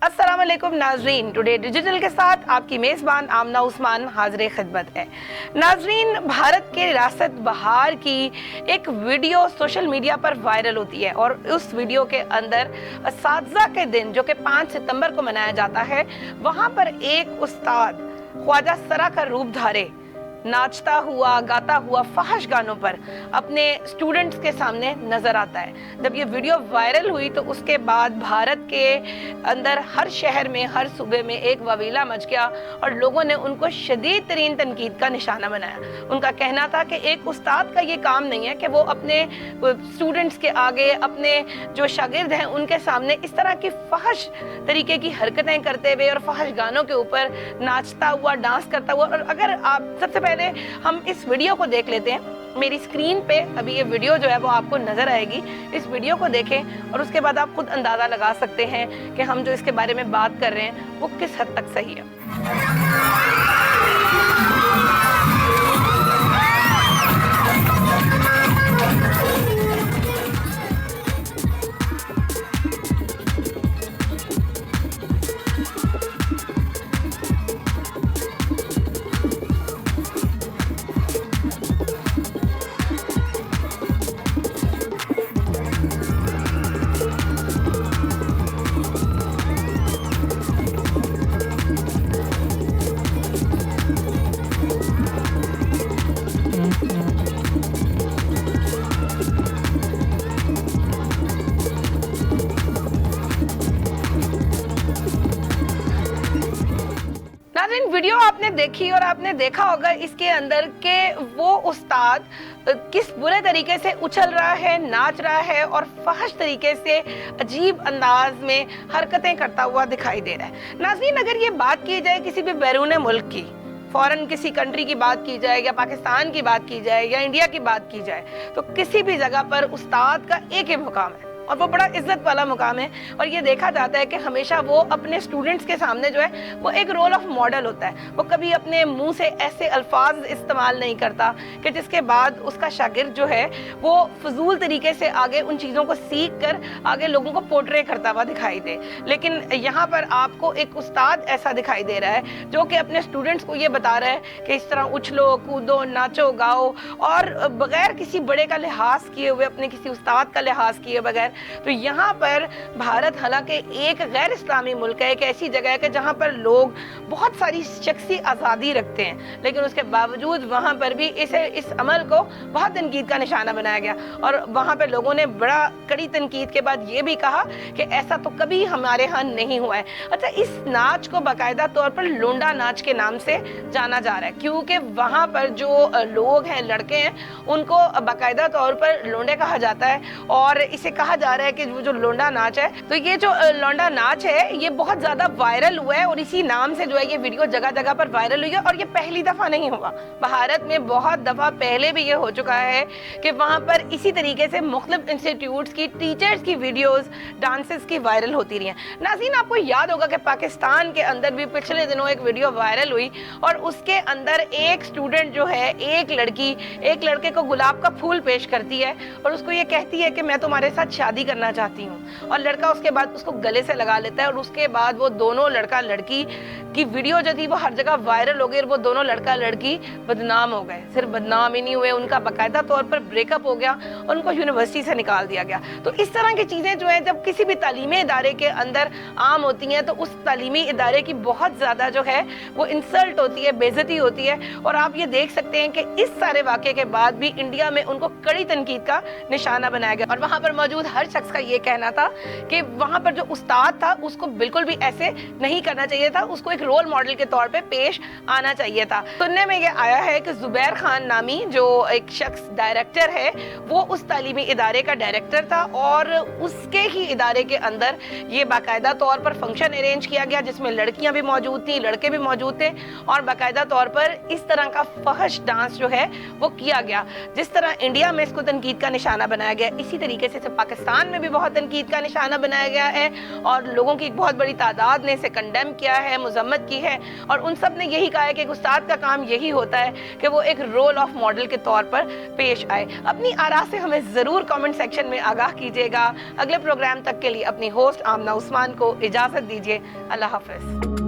अस्सलाम वालेकुम नाजरीन, टुडे डिजिटल के साथ आपकी मेज़बान आमना उस्मान हाज़िर खिदमत है। नाजरीन, भारत के रियासत बहार की एक वीडियो सोशल मीडिया पर वायरल होती है और उस वीडियो के अंदर असातिज़ा के दिन जो कि 5 सितंबर को मनाया जाता है, वहाँ पर एक उस्ताद ख्वाजा सरा का रूप धारे नाचता हुआ गाता हुआ फहश गानों पर अपने स्टूडेंट्स के सामने नजर आता है। जब ये वीडियो वायरल हुई तो उसके बाद भारत के अंदर हर शहर में, हर सूबे में एक ववीला मच गया और लोगों ने उनको शदीद तरीन तनकीद का निशाना बनाया। उनका कहना था कि एक उस्ताद का ये काम नहीं है कि वो अपने स्टूडेंट्स के आगे, अपने जो शागिर्द हैं उनके सामने इस तरह की फहश तरीके की हरकतें करते हुए और फहश गानों के ऊपर नाचता हुआ, डांस करता हुआ। और अगर आप सबसे पहले हम इस वीडियो को देख लेते हैं। मेरी स्क्रीन पे अभी ये वीडियो जो है वो आपको नजर आएगी। इस वीडियो को देखें और उसके बाद आप खुद अंदाजा लगा सकते हैं कि हम जो इसके बारे में बात कर रहे हैं वो किस हद तक सही है। नाज़रीन, वीडियो आपने देखी और आपने देखा होगा इसके अंदर के वो उस्ताद किस बुरे तरीके से उछल रहा है, नाच रहा है और फहश तरीके से अजीब अंदाज में हरकतें करता हुआ दिखाई दे रहा है। नाज़रीन, अगर ये बात की जाए किसी भी बैरून मुल्क की, फॉरेन किसी कंट्री की बात की जाए या पाकिस्तान की बात की जाए या इंडिया की बात की जाए, तो किसी भी जगह पर उस्ताद का एक ही मुकाम है और वो बड़ा इज्जत वाला मुकाम है। और ये देखा जाता है कि हमेशा वो अपने स्टूडेंट्स के सामने जो है वो एक रोल ऑफ मॉडल होता है। वो कभी अपने मुंह से ऐसे अल्फाज इस्तेमाल नहीं करता कि जिसके बाद उसका शागिर्द जो है वो फजूल तरीके से आगे उन चीज़ों को सीख कर आगे लोगों को पोर्ट्रे करता हुआ दिखाई दे। लेकिन यहाँ पर आपको एक उस्ताद ऐसा दिखाई दे रहा है जो कि अपने स्टूडेंट्स को ये बता रहा है कि इस तरह उछलो, कूदो, नाचो, गाओ और बगैर किसी बड़े का लिहाज किए हुए, अपने किसी उस्ताद का लिहाज किए बगैर। तो यहाँ पर भारत हालांकि एक गैर इस्लामी मुल्क है, एक ऐसी जगह है कि जहाँ पर लोग बहुत सारी शख्सी आज़ादी रखते हैं, लेकिन उसके बावजूद वहाँ पर भी इस अमल को बहुत तनकीद का निशाना बनाया गया। और वहाँ पर लोगों ने बड़ा कड़ी तनकीद के बाद ये भी कहा कि ऐसा तो कभी हमारे यहाँ नहीं हुआ है। अच्छा, इस नाच को बाकायदा तौर पर लोंडा नाच के नाम से जाना जा रहा है, क्योंकि वहाँ पर जो लोग हैं, लड़के हैं, उनको बाकायदा तौर पर लोंडे कहा जाता है। और इसे कहा जा रहा है कि वो जो लोंडा नाच है, तो ये जो लोंडा नाच है ये बहुत ज्यादा वायरल हुआ है और इसी नाम से जो है ये वीडियो जगह जगह पर वायरल हुई है। और ये पहली दफा नहीं हुआ, भारत में बहुत दफा पहले भी ये हो चुका है कि वहां पर इसी तरीके से मुख्तलिफ इंस्टीट्यूट्स की टीचर्स की वीडियोस, डांसेस की वायरल होती रही हैं। नाज़रीन, आपको याद होगा कि पाकिस्तान के अंदर भी पिछले दिनों एक वीडियो वायरल हुई और उसके अंदर एक स्टूडेंट जो है, एक लड़की एक लड़के को गुलाब का फूल पेश करती है और उसको ये कहती है कि मैं तुम्हारे साथ शादी करना चाहती हूँ। और लड़का उसके बाद उसको गले से लगा लेता है और उसके बाद वो दोनों लड़का लड़की की वीडियो जो थी वो हर जगह वायरल हो गई और वो दोनों लड़का लड़की बदनाम हो गए। सिर्फ बदनाम ही नहीं हुए, उनका बाकायदा तौर पर ब्रेकअप हो गया और उनको यूनिवर्सिटी से निकाल दिया गया। तो इस तरह की चीज़ें जो है जब किसी भी तालीमी इदारे के अंदर आम होती हैं तो उस तालीमी इदारे की बहुत ज़्यादा जो है वो इंसल्ट होती है, बेइज्जती होती है। और आप ये देख सकते हैं कि इस सारे वाक़े के बाद भी इंडिया में उनको कड़ी तनकीद का निशाना बनाया गया और वहाँ पर मौजूद हर शख्स का ये कहना था कि वहाँ पर जो उस्ताद था उसको बिल्कुल भी ऐसे नहीं करना चाहिए था, उसको एक रोल मॉडल के तौर पे पेश आना चाहिए था। सुनने में ये आया है कि जुबैर खान नामी जो एक शख्स डायरेक्टर है वो उस तालीमी इदारे का डायरेक्टर था और उसके ही इदारे के अंदर ये बाकायदा तौर पर फंक्शन अरेंज किया गया जिसमें लड़कियां भी मौजूद थी, लड़के भी मौजूद थे और बाकायदा तौर पर इस तरह का फहश डांस जो है वो किया गया। जिस तरह इंडिया में इसको तनकीद का निशाना बनाया गया, इसी तरीके से पाकिस्तान में भी बहुत तनकीद का निशाना बनाया गया है और लोगों की एक बहुत बड़ी तादाद ने इसे कंडेम किया है, मुजम्मत मजम्मत की है और उन सब ने यही कहा है कि एक उस्ताद का काम यही होता है कि वो एक रोल ऑफ मॉडल के तौर पर पेश आए। अपनी आरा से हमें ज़रूर कमेंट सेक्शन में आगाह कीजिएगा। अगले प्रोग्राम तक के लिए अपनी होस्ट आमना उस्मान को इजाज़त दीजिए। अल्लाह हाफ़िज़।